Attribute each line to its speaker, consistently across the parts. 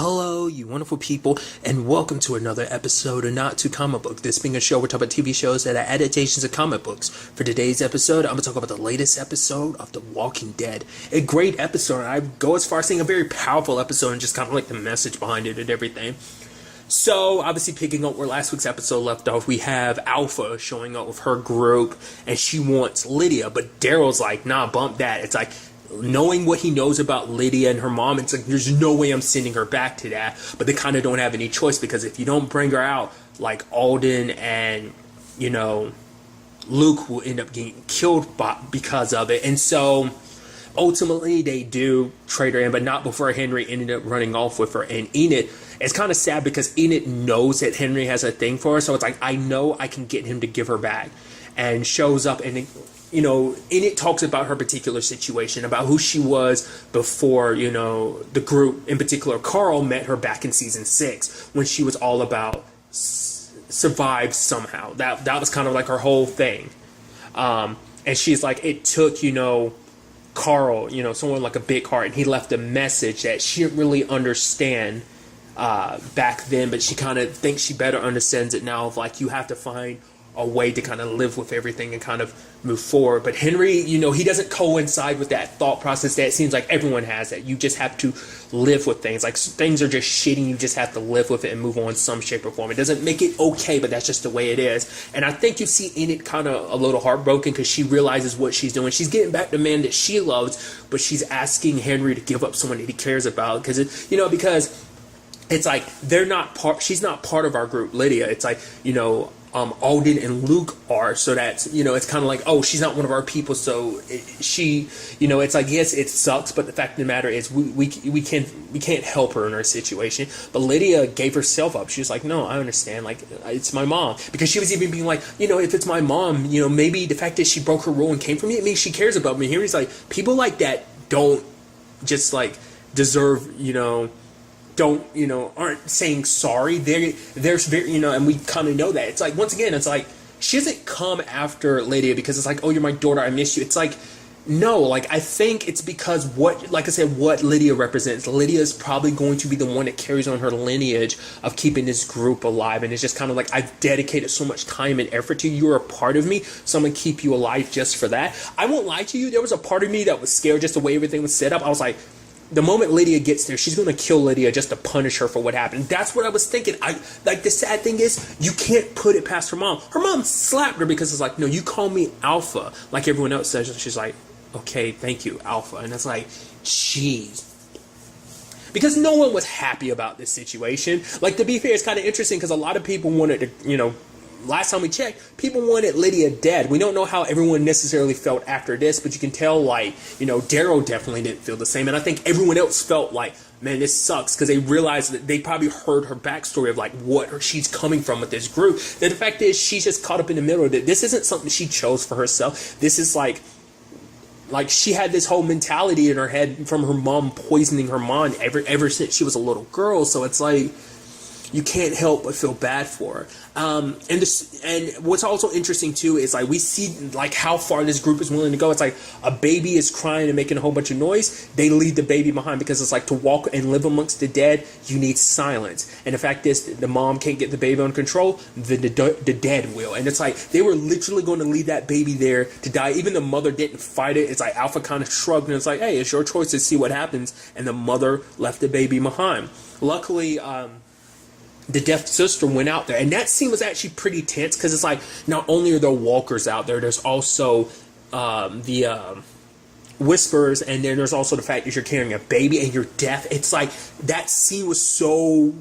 Speaker 1: Hello, you wonderful people, and welcome to another episode of Not Too Comic Book. This being a show, we're talking about TV shows that are adaptations of comic books. For today's episode, I'm going to talk about the latest episode of The Walking Dead. A great episode. I go as far as saying a very powerful episode and just kind of like the message behind it and everything. So, obviously picking up where last week's episode left off, we have Alpha showing up with her group, and she wants Lydia, but Daryl's like, nah, bump that. It's like, knowing what he knows about Lydia and her mom, it's like, there's no way I'm sending her back to that. But they kind of don't have any choice, because if you don't bring her out, like Alden and, Luke will end up getting killed because of it. And so, ultimately, they do trade her in, but not before Henry ended up running off with her. And Enid, it's kind of sad because Enid knows that Henry has a thing for her, so it's like, I know I can get him to give her back. And shows up and Enid talks about her particular situation, about who she was before, the group, in particular, Carl met her back in season 6 when she was all about survive somehow. That was kind of like her whole thing. And she's like, it took, Carl, someone like a big heart, and he left a message that she didn't really understand back then, but she kind of thinks she better understands it now, of like, you have to find a way to kind of live with everything and kind of move forward. But Henry, he doesn't coincide with that thought process that it seems like everyone has, that you just have to live with things. Like, things are just shitty, you just have to live with it and move on some shape or form. It doesn't make it okay, but that's just the way it is. And I think you see Enid kind of a little heartbroken because she realizes what she's doing. She's getting back the man that she loves, but she's asking Henry to give up someone that he cares about, because because it's like, she's not part of our group, Lydia. It's like, Alden and Luke are, so that's, it's kind of like, oh, she's not one of our people, so it's like, yes, it sucks, but the fact of the matter is we can't help her in her situation. But Lydia gave herself up. She was like, no, I understand, like, it's my mom, because she was even being like, if it's my mom, maybe the fact that she broke her rule and came for me, it means she cares about me. Here's like, people like that don't just like deserve, aren't saying sorry. There's very, and we kind of know that. It's like, once again, it's like, she doesn't come after Lydia because it's like, oh, you're my daughter, I miss you. It's like, no, like, I think it's because what Lydia represents. Lydia is probably going to be the one that carries on her lineage of keeping this group alive. And it's just kind of like, I've dedicated so much time and effort to you. You're a part of me, so I'm going to keep you alive just for that. I won't lie to you. There was a part of me that was scared just the way everything was set up. I was like, the moment Lydia gets there, she's going to kill Lydia just to punish her for what happened. That's what I was thinking. The sad thing is, you can't put it past her mom. Her mom slapped her because it's like, no, you call me Alpha, like everyone else says. And she's like, okay, thank you, Alpha. And it's like, jeez. Because no one was happy about this situation. Like, to be fair, it's kind of interesting because a lot of people wanted to, last time we checked, people wanted Lydia dead. We don't know how everyone necessarily felt after this, but you can tell, like, Daryl definitely didn't feel the same. And I think everyone else felt like, man, this sucks, because they realized that they probably heard her backstory of, like, what she's coming from with this group. That the fact is, she's just caught up in the middle of it. This isn't something she chose for herself. This is like she had this whole mentality in her head from her mom poisoning her mind ever since she was a little girl. So it's like, you can't help but feel bad for her. And what's also interesting too is, like, we see like how far this group is willing to go. It's like, a baby is crying and making a whole bunch of noise, they leave the baby behind, because it's like, to walk and live amongst the dead, you need silence. And the fact is, the mom can't get the baby under control, the dead will. And it's like, they were literally going to leave that baby there to die. Even the mother didn't fight it. It's like, Alpha kind of shrugged and it's like, hey, it's your choice to see what happens. And the mother left the baby behind. Luckily, the deaf sister went out there, and that scene was actually pretty tense, because it's like, not only are there walkers out there, there's also the whispers, and then there's also the fact that you're carrying a baby and you're deaf. It's like, that scene was so,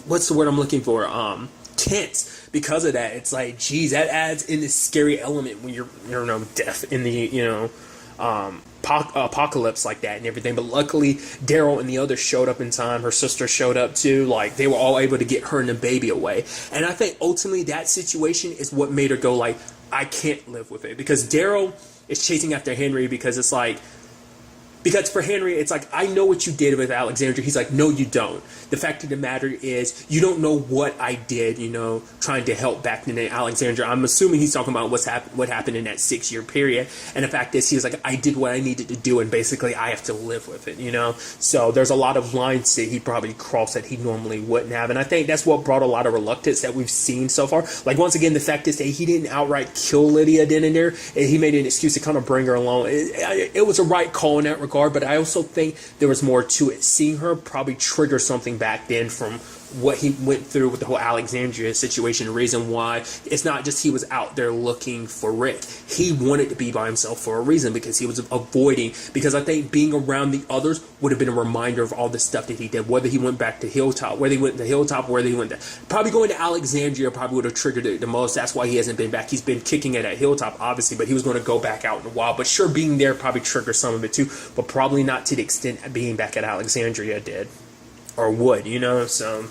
Speaker 1: what's the word I'm looking for, tense because of that. It's like, geez, that adds in this scary element when you're deaf in the apocalypse like that and everything. But luckily, Daryl and the others showed up in time. Her sister showed up too. Like, they were all able to get her and the baby away. And I think ultimately that situation is what made her go like, I can't live with it. Because Daryl is chasing after Henry, because it's like, Because for Henry, it's like, I know what you did with Alexandria. He's like, no, you don't. The fact of the matter is, you don't know what I did, trying to help back in Alexandria. I'm assuming he's talking about what happened in that 6-year period. And the fact is, he was like, I did what I needed to do, and basically I have to live with it, So there's a lot of lines that he probably crossed that he normally wouldn't have. And I think that's what brought a lot of reluctance that we've seen so far. Like, once again, the fact is that he didn't outright kill Lydia then and there. And he made an excuse to kind of bring her along. It was a right call in that regard. But I also think there was more to it. Seeing her probably triggered something back then from what he went through with the whole Alexandria situation. The reason why it's not just he was out there looking for Rick. He wanted to be by himself for a reason, because he was avoiding, because I think being around the others would have been a reminder of all the stuff that he did, whether he went back to Hilltop, whether he went to Hilltop, whether he went to, probably going to Alexandria probably would have triggered it the most. That's why he hasn't been back. He's been kicking it at Hilltop, obviously, but he was going to go back out in a while. But sure, being there probably triggered some of it too, but probably not to the extent being back at Alexandria did or would, so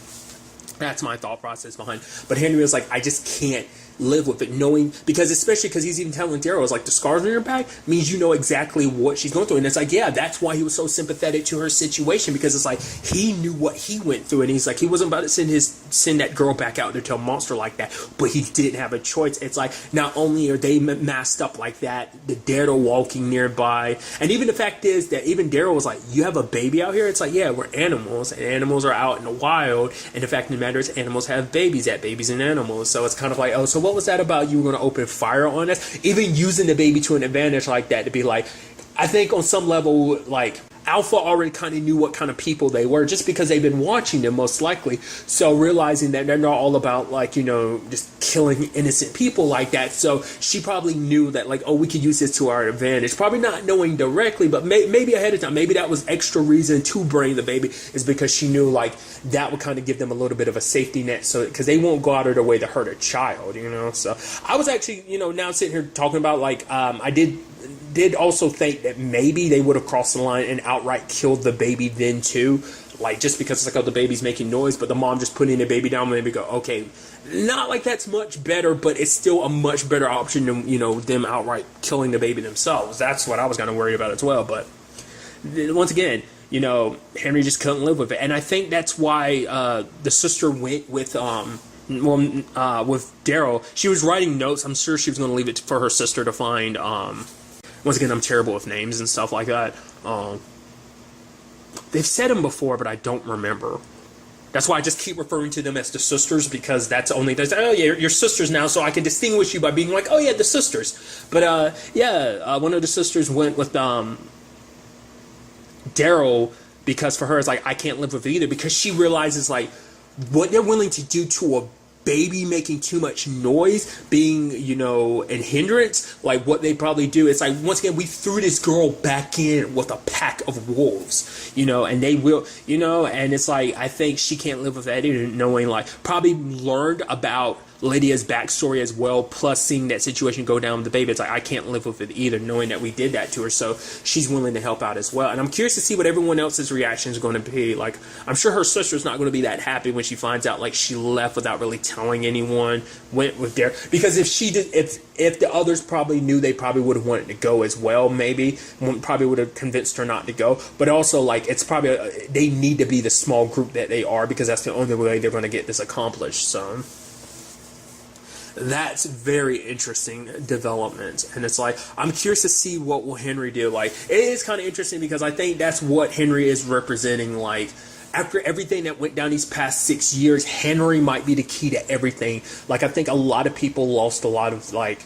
Speaker 1: that's my thought process behind. But Henry was like, I just can't live with it, knowing, because especially because he's even telling Daryl, it's like, the scars on your back means you know exactly what she's going through. And it's like, yeah, that's why he was so sympathetic to her situation, because it's like he knew what he went through, and he's like, he wasn't about to send that girl back out there to a monster like that, but he didn't have a choice. It's like, not only are they masked up like that, the Daryl walking nearby, and even the fact is that even Daryl was like, you have a baby out here? It's like, yeah, we're animals, and animals are out in the wild, and the fact of the matter is, animals have babies, that babies and animals. So it's kind of like, oh, so what was that about? You were going to open fire on us? Even using the baby to an advantage like that, to be like, I think on some level, like, Alpha already kind of knew what kind of people they were, just because they've been watching them, most likely. So realizing that they're not all about, like, just killing innocent people like that. So she probably knew that, like, oh, we could use this to our advantage. Probably not knowing directly, but maybe ahead of time. Maybe that was extra reason to bring the baby, is because she knew, like, that would kind of give them a little bit of a safety net, so because they won't go out of their way to hurt a child, So I was actually, now sitting here talking about, like, I did also think that maybe they would have crossed the line and outright killed the baby then too, like, just because it's like, oh, the baby's making noise, but the mom just putting the baby down, maybe go, okay, not like that's much better, but it's still a much better option than them outright killing the baby themselves. That's what I was kind of worried about as well. But once again, Henry just couldn't live with it, and I think that's why the sister went with Daryl. She was writing notes. I'm sure she was going to leave it for her sister to find. Once again, I'm terrible with names and stuff like that. They've said them before, but I don't remember. That's why I just keep referring to them as the sisters, because that's only, oh yeah, you're sisters now, so I can distinguish you by being like, oh yeah, the sisters. But one of the sisters went with Daryl, because for her it's like, I can't live with it either, because she realizes, like, what they're willing to do to a baby making too much noise, being, an hindrance, like what they probably do. It's like, once again, we threw this girl back in with a pack of wolves, and they will, and it's like, I think she can't live with that either, knowing, like, probably learned about Lydia's backstory as well, plus seeing that situation go down with the baby. It's like, I can't live with it either, knowing that we did that to her, so she's willing to help out as well. And I'm curious to see what everyone else's reaction is going to be. Like, I'm sure her sister's not going to be that happy when she finds out, like, she left without really telling anyone, went with Derek, because if she did, if the others probably knew, they probably would have wanted to go as well, maybe probably would have convinced her not to go. But also, like, it's probably they need to be the small group that they are, because that's the only way they're going to get this accomplished. So that's very interesting development, and it's like, I'm curious to see what will Henry do. Like, it is kind of interesting, because I think that's what Henry is representing. Like, after everything that went down these past 6 years, Henry might be the key to everything. Like, I think a lot of people lost a lot of, like,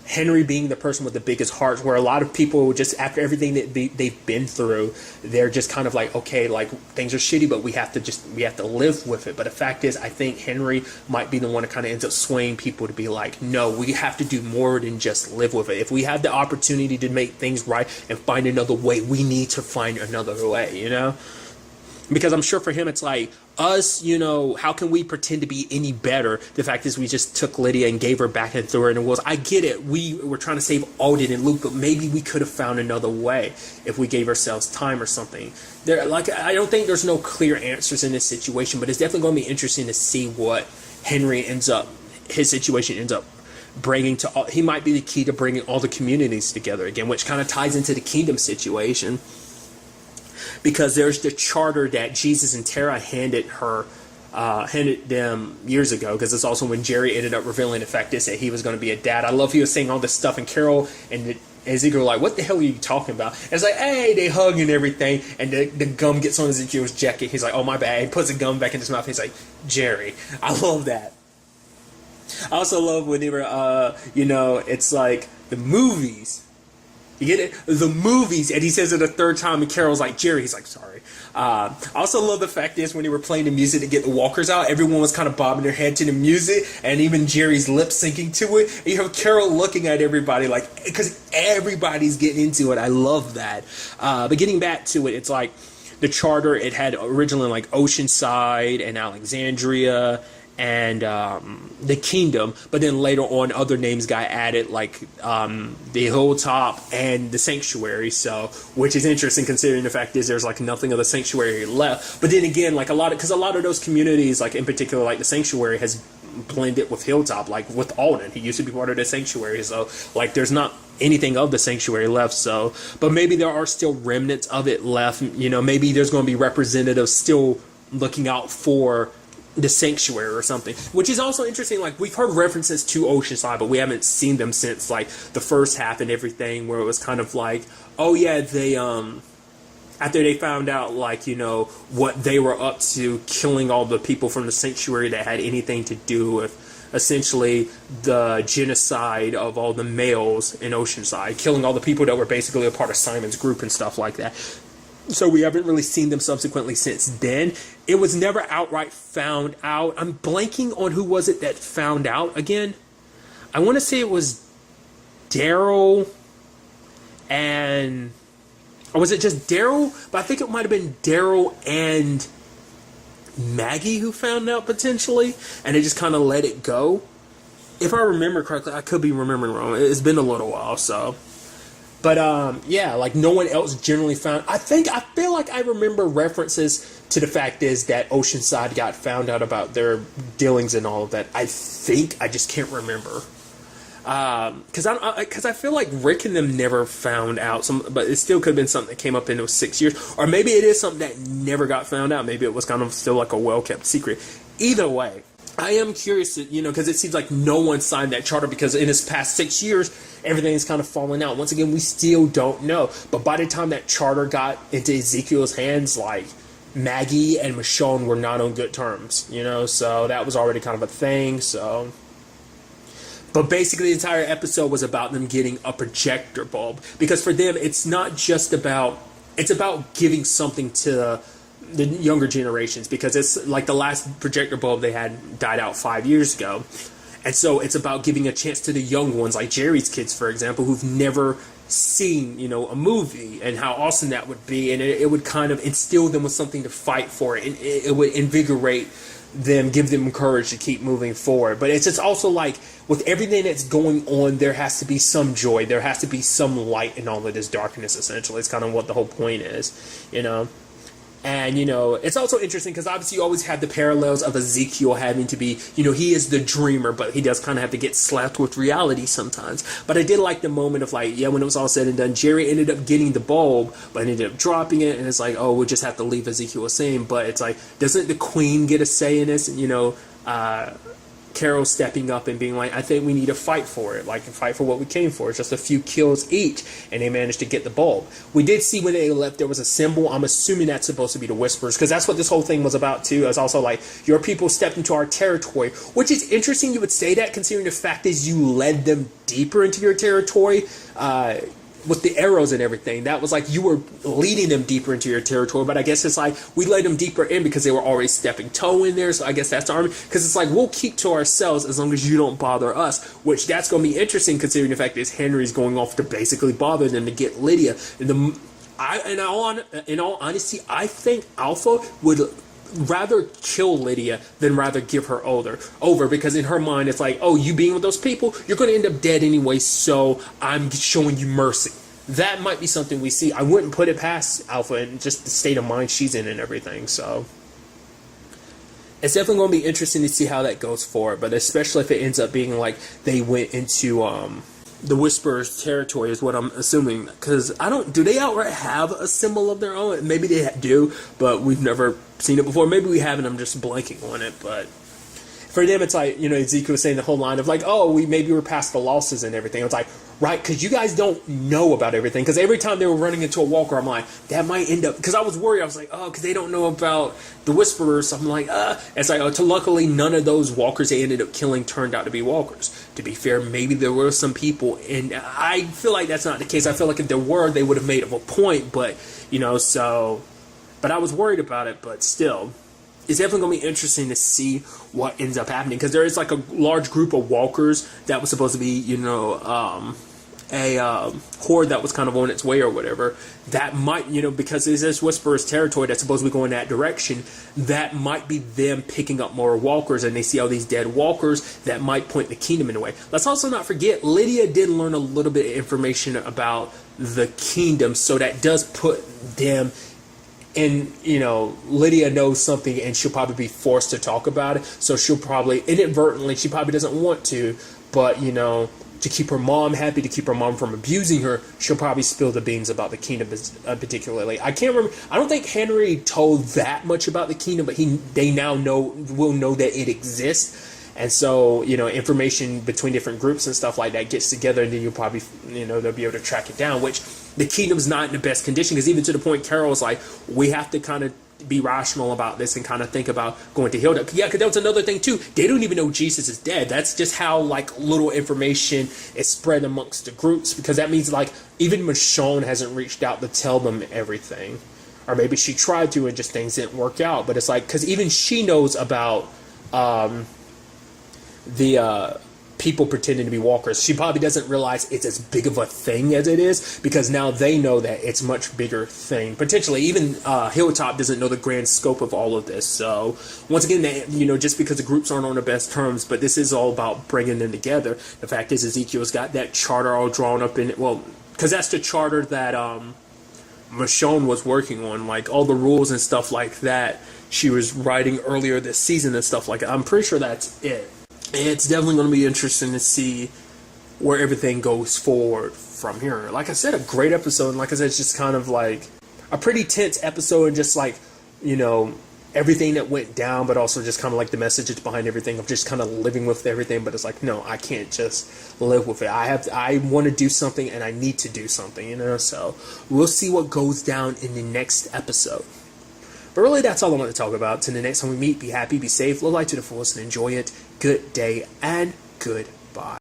Speaker 1: Henry being the person with the biggest hearts, where a lot of people just, after everything that they've been through, they're just kind of like, okay, like, things are shitty, but we have to live with it. But the fact is, I think Henry might be the one that kind of ends up swaying people to be like, no, we have to do more than just live with it. If we have the opportunity to make things right and find another way, we need to find another way, Because I'm sure for him, it's like, us, how can we pretend to be any better? The fact is, we just took Lydia and gave her back and threw her in the woods. I get it. We were trying to save Alden and Luke, but maybe we could have found another way if we gave ourselves time or something. I don't think there's no clear answers in this situation, but it's definitely going to be interesting to see what his situation ends up bringing to all. He might be the key to bringing all the communities together again, which kind of ties into the kingdom situation. because there's the charter that Jesus and Tara handed them years ago, because it's also when Jerry ended up revealing the fact is that he was going to be a dad. I love he was saying all this stuff, and Carol and Ezekiel were like, what the hell are you talking about? And it's like, hey, they hug and everything, and the gum gets on Ezekiel's jacket. He's like, oh, my bad. He puts the gum back in his mouth. He's like, Jerry. I love that. I also love when they were, it's like the movies. You get it? The movies, and he says it a third time, and Carol's like, Jerry. He's like, sorry. I also love the fact is when they were playing the music to get the walkers out, everyone was kind of bobbing their head to the music, and even Jerry's lip syncing to it. And you have Carol looking at everybody like, because everybody's getting into it. I love that. But getting back to it, it's like the charter, it had originally like Oceanside and Alexandria and the Kingdom, but then later on other names got added, like the Hilltop and the Sanctuary. So, which is interesting considering the fact is there's like nothing of the Sanctuary left. But then again, like a lot of those communities, like in particular, like the Sanctuary has blended with Hilltop, like with Alden. He used to be part of the Sanctuary, so like there's not anything of the Sanctuary left. So, but maybe there are still remnants of it left. Maybe there's going to be representatives still looking out for the Sanctuary or something, which is also interesting. Like, we've heard references to Oceanside, but we haven't seen them since like the first half and everything, where it was kind of like, oh yeah, they after they found out, like, what they were up to, killing all the people from the Sanctuary that had anything to do with essentially the genocide of all the males in Oceanside, killing all the people that were basically a part of Simon's group and stuff like that. So we haven't really seen them subsequently since then. It was never outright found out. I'm blanking on who was it that found out again. I want to say it was Daryl and... Or was it just Daryl? But I think it might have been Daryl and Maggie who found out potentially. And they just kind of let it go. If I remember correctly, I could be remembering wrong. It's been a little while, so... But, yeah, like, no one else generally found... I feel like I remember references to the fact is that Oceanside got found out about their dealings and all of that. I just can't remember. Because I feel like Rick and them never found out. But it still could have been something that came up in those 6 years. Or maybe it is something that never got found out. Maybe it was kind of still like a well-kept secret. Either way, I am curious, because it seems like no one signed that charter, because in this past 6 years, everything's kind of fallen out. Once again, we still don't know. But by the time that charter got into Ezekiel's hands, like, Maggie and Michonne were not on good terms, so that was already kind of a thing, so... But basically, the entire episode was about them getting a projector bulb, because for them, it's not just about... It's about giving something to the younger generations, because it's like the last projector bulb they had died out 5 years ago. And so it's about giving a chance to the young ones, like Jerry's kids, for example, who've never seen, a movie, and how awesome that would be. And it would kind of instill them with something to fight for. And it would invigorate them, give them courage to keep moving forward. But it's just also like, with everything that's going on, there has to be some joy. There has to be some light in all of this darkness, essentially. It's kind of what the whole point is, And, it's also interesting because obviously you always have the parallels of Ezekiel having to be, he is the dreamer, but he does kind of have to get slapped with reality sometimes. But I did like the moment of like, yeah, when it was all said and done, Jerry ended up getting the bulb, but ended up dropping it. And it's like, oh, we'll just have to leave Ezekiel sane. But it's like, doesn't the queen get a say in this? Carol stepping up and being like, I think we need to fight for it, like fight for what we came for. It's just a few kills each, and they managed to get the bulb. We did see when they left there was a symbol. I'm assuming that's supposed to be the Whisperers, because that's what this whole thing was about too. It's also like, your people stepped into our territory, which is interesting you would say that, considering the fact is you led them deeper into your territory with the arrows and everything. That was like you were leading them deeper into your territory, but I guess it's like we led them deeper in because they were already stepping toe in there. So I guess that's the army, because it's like we'll keep to ourselves as long as you don't bother us, which that's going to be interesting considering the fact that Henry's going off to basically bother them to get Lydia. And in all honesty, I think Alpha would rather kill Lydia than rather give her over, because in her mind it's like, oh, you being with those people, you're going to end up dead anyway, so I'm showing you mercy. That might be something we see. I wouldn't put it past Alpha and just the state of mind she's in and everything, so it's definitely going to be interesting to see how that goes forward, but especially if it ends up being like they went into the Whisperer's territory is what I'm assuming. Because do they outright have a symbol of their own? Maybe they do, but we've never seen it before. Maybe we haven't, I'm just blanking on it, but for them, it's like, Ezekiel was saying the whole line of like, oh, we're past the losses and everything. It's like, right, because you guys don't know about everything. Because every time they were running into a walker, I'm like, that might end up, because I was worried. I was like, oh, because they don't know about the Whisperers. So I'm like, It's like, luckily, none of those walkers they ended up killing turned out to be walkers. To be fair, maybe there were some people, and I feel like that's not the case. I feel like if there were, they would have made a point, but, but I was worried about it, but still. It's definitely going to be interesting to see what ends up happening, because there is like a large group of walkers that was supposed to be, a horde that was kind of on its way or whatever. That might, because there's this Whisperer's territory that's supposed to be going that direction, that might be them picking up more walkers, and they see all these dead walkers that might point the kingdom in a way. Let's also not forget, Lydia did learn a little bit of information about the kingdom, so that does put them. And, Lydia knows something, and she'll probably be forced to talk about it. So she'll probably, inadvertently, she probably doesn't want to, but, to keep her mom happy, to keep her mom from abusing her, she'll probably spill the beans about the kingdom particularly. I can't remember. I don't think Henry told that much about the kingdom, but they now will know that it exists. And so, information between different groups and stuff like that gets together, and then you'll probably, they'll be able to track it down, which the kingdom's not in the best condition, because even to the point Carol's like, we have to kind of be rational about this and kind of think about going to Hilda. Yeah, because that was another thing too. They don't even know Jesus is dead. That's just how little information is spread amongst the groups, because that means even Michonne hasn't reached out to tell them everything, or maybe she tried to and just things didn't work out. But it's because even she knows about the people pretending to be walkers. She probably doesn't realize it's as big of a thing as it is, because now they know that it's a much bigger thing. Potentially, even Hilltop doesn't know the grand scope of all of this. So, once again, just because the groups aren't on the best terms, but this is all about bringing them together. The fact is, Ezekiel's got that charter all drawn up in it. Well, because that's the charter that Michonne was working on, all the rules and stuff like that she was writing earlier this season and stuff like that. I'm pretty sure that's it. It's definitely going to be interesting to see where everything goes forward from here. Like I said, a great episode. And like I said, it's just kind of a pretty tense episode, and just everything that went down, but also just kind of the messages behind everything of just kind of living with everything. But it's no, I can't just live with it. I want to do something, and I need to do something, So we'll see what goes down in the next episode. But really, that's all I want to talk about. Till the next time we meet, be happy, be safe, live life to the fullest, and enjoy it. Good day and goodbye.